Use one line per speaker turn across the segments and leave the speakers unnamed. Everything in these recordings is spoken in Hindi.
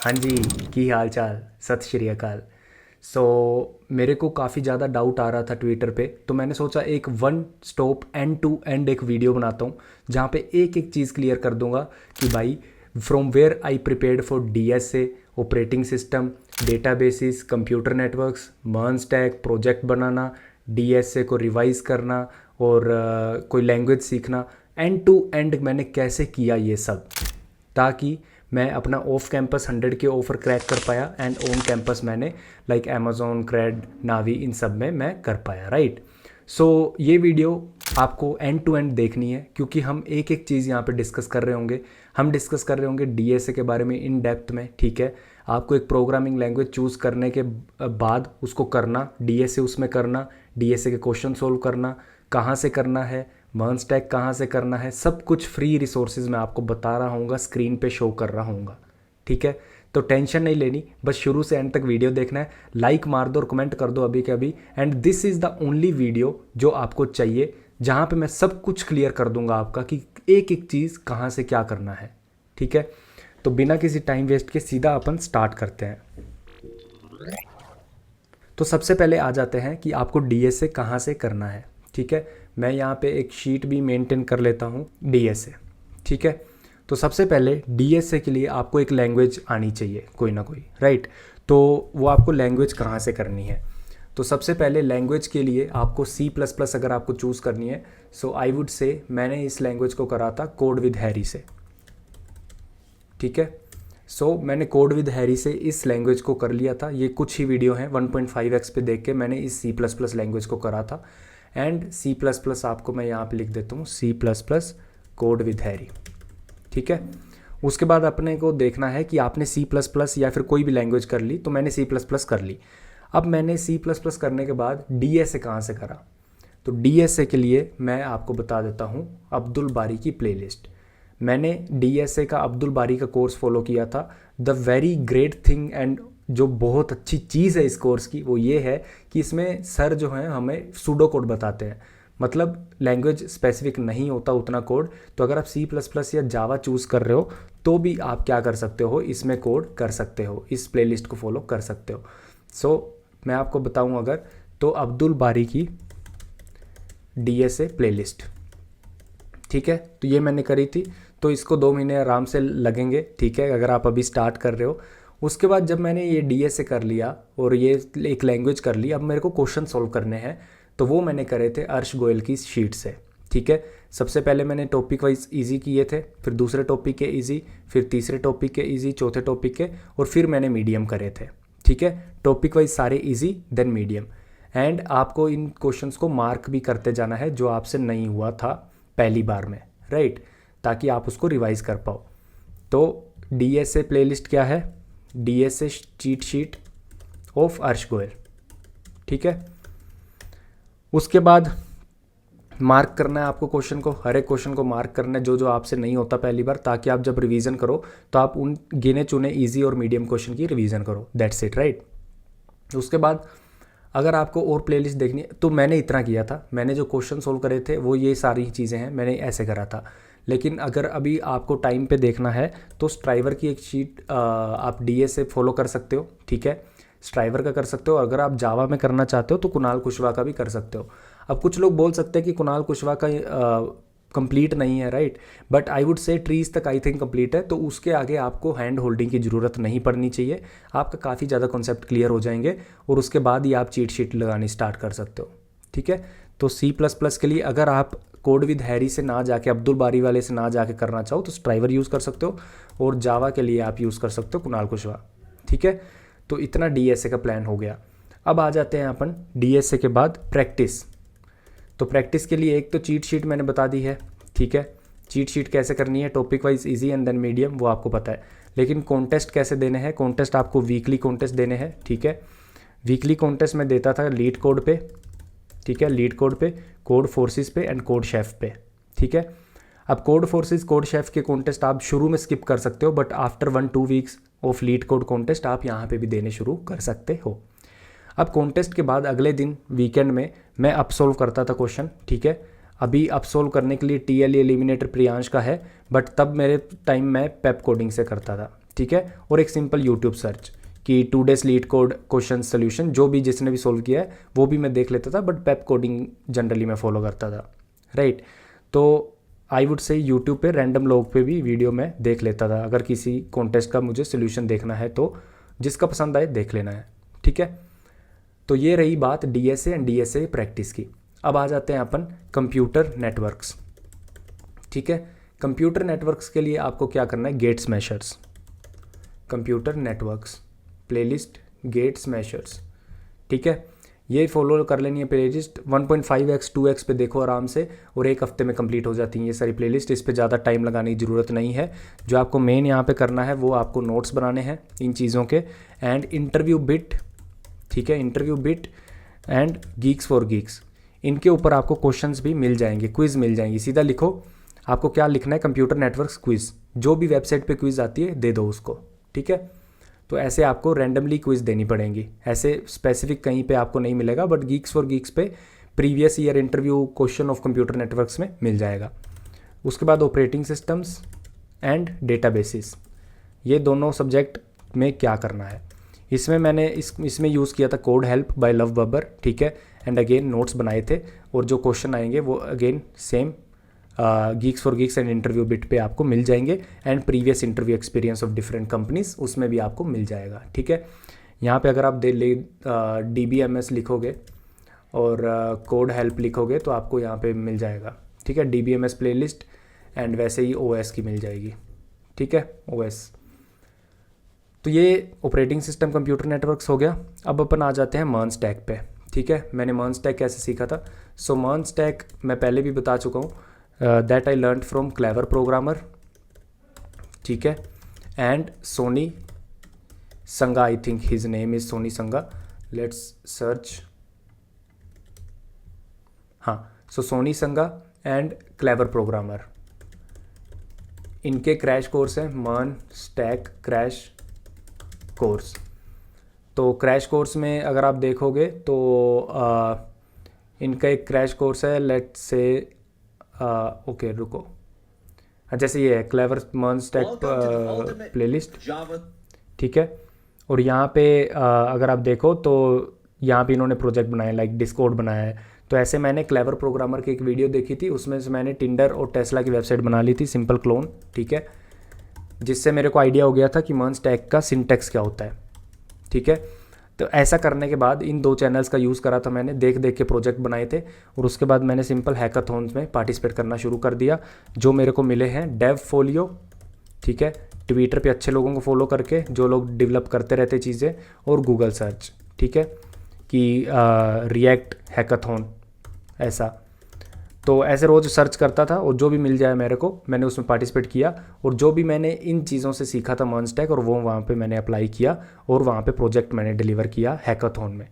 हाँ जी, की हाल चाल। सत श्री अकाल। सो मेरे को काफ़ी ज़्यादा डाउट आ रहा था ट्विटर पे, तो मैंने सोचा एक one stop end to end एक वीडियो बनाता हूँ जहाँ पे एक एक चीज़ क्लियर कर दूंगा कि भाई from where I prepared for DSA, operating system, databases, computer networks, MERN stack, project बनाना, डीएसए को रिवाइज करना और कोई लैंग्वेज सीखना, एंड टू एंड मैंने कैसे किया ये सब, ताकि मैं अपना ऑफ कैंपस 100 के ऑफ़र क्रैक कर पाया एंड ऑन कैंपस मैंने लाइक अमेज़ोन, क्रेड, नावी, इन सब में मैं कर पाया, राइट। सो ये वीडियो आपको एंड टू एंड देखनी है क्योंकि हम एक एक चीज़ यहाँ पे डिस्कस कर रहे होंगे। हम डिस्कस कर रहे होंगे डीएसए के बारे में इन डेप्थ में, ठीक है। आपको एक प्रोग्रामिंग लैंग्वेज चूज़ करने के बाद उसको करना, डीएसए उसमें करना, डीएसए के क्वेश्चन सोल्व करना, कहाँ से करना है, मर्न स्टैक कहाँ से करना है, सब कुछ फ्री रिसोर्सेज मैं आपको बता रहा हूँगा, स्क्रीन पे शो कर रहा हूँगा, ठीक है। तो टेंशन नहीं लेनी, बस शुरू से एंड तक वीडियो देखना है। लाइक मार दो और कमेंट कर दो अभी के अभी। And this is the only video जो आपको चाहिए जहाँ पे मैं सब कुछ क्लियर कर दूंगा आपका कि एक एक चीज़ कहाँ से क्या करना है, ठीक है। तो बिना किसी टाइम वेस्ट के सीधा अपन स्टार्ट करते हैं। तो सबसे पहले आ जाते हैं कि आपको डीएसए कहाँ से करना है, ठीक है। मैं यहाँ पे एक शीट भी मेंटेन कर लेता हूँ डीएसए, ठीक है। तो सबसे पहले डीएसए के लिए आपको एक लैंग्वेज आनी चाहिए कोई ना कोई, राइट। तो वो आपको लैंग्वेज कहाँ से करनी है, तो सबसे पहले लैंग्वेज के लिए आपको सी प्लस प्लस अगर आपको चूज़ करनी है, सो आई वुड से मैंने इस लैंग्वेज को करा था कोड विद हैरी से, ठीक है। सो मैंने कोड विद हैरी से इस लैंग्वेज को कर लिया था। ये कुछ ही वीडियो हैं, 1.5x पे देख के मैंने इस सी प्लस प्लस लैंग्वेज को करा था। एंड सी प्लस प्लस आपको मैं यहाँ पे लिख देता हूँ, C plus plus code with Harry, ठीक है। उसके बाद अपने को देखना है कि आपने सी प्लस प्लस या फिर कोई भी लैंग्वेज कर ली, तो मैंने सी प्लस प्लस कर ली। अब मैंने सी प्लस प्लस करने के बाद डीएसए कहाँ से करा, तो डीएसए के लिए मैं आपको बता देता हूँ अब्दुल बारी की प्लेलिस्ट। मैंने डीएसए का अब्दुल बारी का कोर्स फॉलो किया था। The very great thing and जो बहुत अच्छी चीज़ है इस कोर्स की वो ये है कि इसमें सर जो हैं हमें सूडो कोड बताते हैं, मतलब लैंग्वेज स्पेसिफिक नहीं होता उतना कोड। तो अगर आप सी प्लस प्लस या जावा चूज़ कर रहे हो तो भी आप क्या कर सकते हो, इसमें कोड कर सकते हो, इस प्लेलिस्ट को फॉलो कर सकते हो। सो मैं आपको बताऊं अगर, तो अब्दुल बारी की डीएसए प्लेलिस्ट, ठीक है। तो ये मैंने करी थी, तो इसको 2 महीने आराम से लगेंगे, ठीक है, अगर आप अभी स्टार्ट कर रहे हो। उसके बाद जब मैंने ये डीएसए कर लिया और ये एक लैंग्वेज कर ली, अब मेरे को क्वेश्चन सॉल्व करने हैं, तो वो मैंने करे थे अर्श गोयल की शीट से, ठीक है। सबसे पहले मैंने टॉपिक वाइज इजी किए थे, फिर दूसरे टॉपिक के इजी, फिर तीसरे टॉपिक के इजी, चौथे टॉपिक के, और फिर मैंने मीडियम करे थे, ठीक है। टॉपिक वाइज सारे इजी देन मीडियम। एंड आपको इन क्वेश्चंस को मार्क भी करते जाना है जो आपसे नहीं हुआ था पहली बार में, राइट, ताकि आप उसको रिवाइज कर पाओ। तो डीएसए प्लेलिस्ट क्या है, डीएसए चीट शीट ऑफ अर्श गोयल, ठीक है। उसके बाद मार्क करना है आपको क्वेश्चन को, हर एक क्वेश्चन को मार्क करना है जो जो आपसे नहीं होता पहली बार, ताकि आप जब रिवीजन करो तो आप उन गिने चुने इजी और मीडियम क्वेश्चन की रिवीजन करो, दैट्स इट, राइट। उसके बाद अगर आपको और प्लेलिस्ट देखनी है तो मैंने इतना किया था, मैंने जो क्वेश्चन सोल्व करे थे वो ये सारी चीज़ें हैं, मैंने ऐसे करा था। लेकिन अगर अभी आपको टाइम पे देखना है तो स्ट्राइवर की एक शीट आप डीएसए फॉलो कर सकते हो, ठीक है, स्ट्राइवर का कर सकते हो। अगर आप जावा में करना चाहते हो तो कुणाल कुशवाहा का भी कर सकते हो। अब कुछ लोग बोल सकते हैं कि कुणाल कुशवाहा का कंप्लीट नहीं है, right, but I would say trees तक आई थिंक कंप्लीट है, तो उसके आगे आपको हैंड होल्डिंग की ज़रूरत नहीं पड़नी चाहिए। आपका काफ़ी ज़्यादा कॉन्सेप्ट क्लियर हो जाएंगे और उसके बाद ही आप चीट शीट लगानी स्टार्ट कर सकते हो, ठीक है। तो सी प्लस प्लस के लिए अगर आप कोड विद हैरी से ना जाके, अब्दुल बारी वाले से ना जाके करना चाहो तो स्ट्राइवर यूज़ कर सकते हो, और जावा के लिए आप यूज़ कर सकते हो कुणाल कुशवाहा, ठीक है। तो इतना डीएसए का प्लान हो गया। अब आ जाते हैं अपन डीएसए के बाद प्रैक्टिस। तो प्रैक्टिस के लिए एक तो चीट शीट मैंने बता दी है, ठीक है। चीट शीट कैसे करनी है, topic wise easy and then medium, वो आपको पता है। लेकिन कॉन्टेस्ट कैसे देने हैं, कॉन्टेस्ट आपको वीकली कॉन्टेस्ट देने हैं, ठीक है। वीकली कॉन्टेस्ट में देता था लीड कोड पे, ठीक है, लीड कोड पे, कोड फोर्सेस पे एंड कोड शेफ पे, ठीक है। अब कोड फोर्सेस कोड शेफ के कॉन्टेस्ट आप शुरू में स्किप कर सकते हो, but after 1-2 weeks of leet code contest आप यहाँ पे भी देने शुरू कर सकते हो। अब कॉन्टेस्ट के बाद अगले दिन वीकेंड में मैं अब सोल्व करता था क्वेश्चन, ठीक है। अभी अब सोल्व करने के लिए टीएलई एलिमिनेटर प्रियांश का है, बट तब मेरे टाइम मैं पेप कोडिंग से करता था, ठीक है, और एक सिंपल यूट्यूब सर्च कि today's leet code question solution, जो भी जिसने भी सोल्व किया है वो भी मैं देख लेता था, बट पेप कोडिंग जनरली मैं फॉलो करता था, राइट। तो आई वुड से यूट्यूब पे रैंडम लोग पे भी वीडियो में देख लेता था, अगर किसी कॉन्टेस्ट का मुझे सोल्यूशन देखना है तो जिसका पसंद आए देख लेना है, ठीक है। तो ये रही बात डीएसए एंड डीएसए प्रैक्टिस की। अब आ जाते हैं अपन कंप्यूटर नेटवर्क्स, ठीक है। कंप्यूटर नेटवर्क्स के लिए आपको क्या करना है, Gate Smashers, computer networks playlist Gate Smashers, ठीक है। ये फॉलो कर लेनी है प्लेलिस्ट, 1.5x 2x पे देखो आराम से, और एक हफ्ते में कंप्लीट हो जाती हैं ये सारी प्लेलिस्ट। इस पे ज़्यादा टाइम लगाने की ज़रूरत नहीं है। जो आपको मेन यहाँ पे करना है वो आपको नोट्स बनाने हैं इन चीज़ों के, एंड इंटरव्यू बिट, ठीक है, interview bit and Geeks for Geeks, इनके ऊपर आपको क्वेश्चंस भी मिल जाएंगे, क्विज़ मिल जाएंगी। सीधा लिखो आपको क्या लिखना है, कंप्यूटर नेटवर्क्स क्विज़, जो भी वेबसाइट पे क्विज़ आती है दे दो उसको, ठीक है। तो ऐसे आपको रैंडमली क्विज़ देनी पड़ेंगी, ऐसे स्पेसिफिक कहीं पे आपको नहीं मिलेगा, बट गीक्स फॉर गीक्स पे previous year interview question of computer networks में मिल जाएगा। उसके बाद ऑपरेटिंग सिस्टम्स एंड डेटाबेसिस, ये दोनों सब्जेक्ट में क्या करना है, इसमें मैंने इसमें यूज़ किया था code help by love Babbar, ठीक है, एंड अगेन नोट्स बनाए थे, और जो क्वेश्चन आएंगे वो again same Geeks for Geeks and interview bit पे आपको मिल जाएंगे, and previous interview experience of different companies उसमें भी आपको मिल जाएगा, ठीक है। यहाँ पे अगर आप DBMS लिखोगे और कोड हेल्प लिखोगे तो आपको यहाँ पे मिल जाएगा, ठीक है, DBMS प्लेलिस्ट, एंड वैसे ही OS की मिल जाएगी, ठीक है, OS। तो ये ऑपरेटिंग सिस्टम कंप्यूटर नेटवर्क्स हो गया। अब अपन आ जाते हैं मर्न स्टैक पे, ठीक है। मैंने मर्न स्टैक कैसे सीखा था, सो मर्न स्टैक मैं पहले भी बता चुका हूँ, that I learn from Clever Programmer, ठीक है, and Sonny Sangha, I think his name is Sonny Sangha, let's search, हाँ, so Sonny Sangha and Clever Programmer, इनके क्रैश कोर्स है मर्न स्टैक क्रैश कोर्स। तो क्रैश कोर्स में अगर आप देखोगे तो इनका एक क्रैश कोर्स है, लेट्स से ओके रुको, जैसे ये है क्लेवर मर्न स्टैक प्लेलिस्ट, ठीक है। और यहाँ पे अगर आप देखो तो यहाँ पे इन्होंने प्रोजेक्ट बनाया, लाइक डिस्कॉर्ड बनाया है। तो ऐसे मैंने क्लेवर प्रोग्रामर की एक वीडियो देखी थी, उसमें से मैंने टिंडर और टेस्ला की वेबसाइट बना ली थी, सिंपल क्लोन, ठीक है, जिससे मेरे को आइडिया हो गया था कि मर्न स्टैक का सिंटैक्स क्या होता है, ठीक है। तो ऐसा करने के बाद इन 2 चैनल्स का यूज़ करा था मैंने, देख देख के प्रोजेक्ट बनाए थे, और उसके बाद मैंने सिंपल हैकाथॉन्स में पार्टिसिपेट करना शुरू कर दिया। जो मेरे को मिले हैं डेव फोलियो, ठीक है, ट्विटर पे अच्छे लोगों को फॉलो करके जो लोग डेवलप करते रहते चीज़ें, और गूगल सर्च, ठीक है, कि रिएक्ट हैकाथॉन, ऐसा। तो ऐसे रोज़ सर्च करता था और जो भी मिल जाए मेरे को, मैंने उसमें पार्टिसिपेट किया, और जो भी मैंने इन चीज़ों से सीखा था मर्न स्टैक, और वो वहाँ पे मैंने अप्लाई किया, और वहाँ पे प्रोजेक्ट मैंने डिलीवर किया हैकाथॉन में।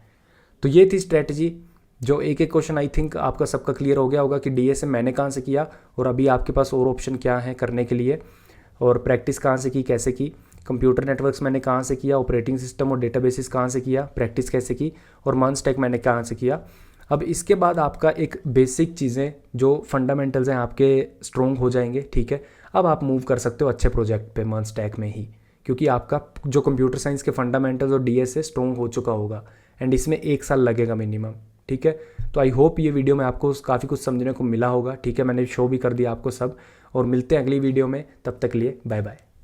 तो ये थी स्ट्रेटजी। जो एक एक क्वेश्चन आई थिंक आपका सबका क्लियर हो गया होगा कि डीएसए मैंने कहाँ से किया, और अभी आपके पास और ऑप्शन क्या है करने के लिए, और प्रैक्टिस कहाँ से की, कैसे की, कंप्यूटर नेटवर्क्स मैंने कहाँ से किया, ऑपरेटिंग सिस्टम और डेटाबेसिस कहाँ से किया, प्रैक्टिस कैसे की, और मर्न स्टैक मैंने कहाँ से किया। अब इसके बाद आपका एक बेसिक चीज़ें जो फंडामेंटल्स हैं आपके स्ट्रॉन्ग हो जाएंगे, ठीक है। अब आप मूव कर सकते हो अच्छे प्रोजेक्ट पे मर्न स्टैक में ही, क्योंकि आपका जो कंप्यूटर साइंस के फंडामेंटल्स और डीएसए स्ट्रॉन्ग हो चुका होगा, एंड इसमें 1 साल लगेगा मिनिमम, ठीक है। तो आई होप ये वीडियो में आपको काफ़ी कुछ समझने को मिला होगा, ठीक है। मैंने शो भी कर दिया आपको सब, और मिलते हैं अगली वीडियो में, तब तक लिए बाय बाय।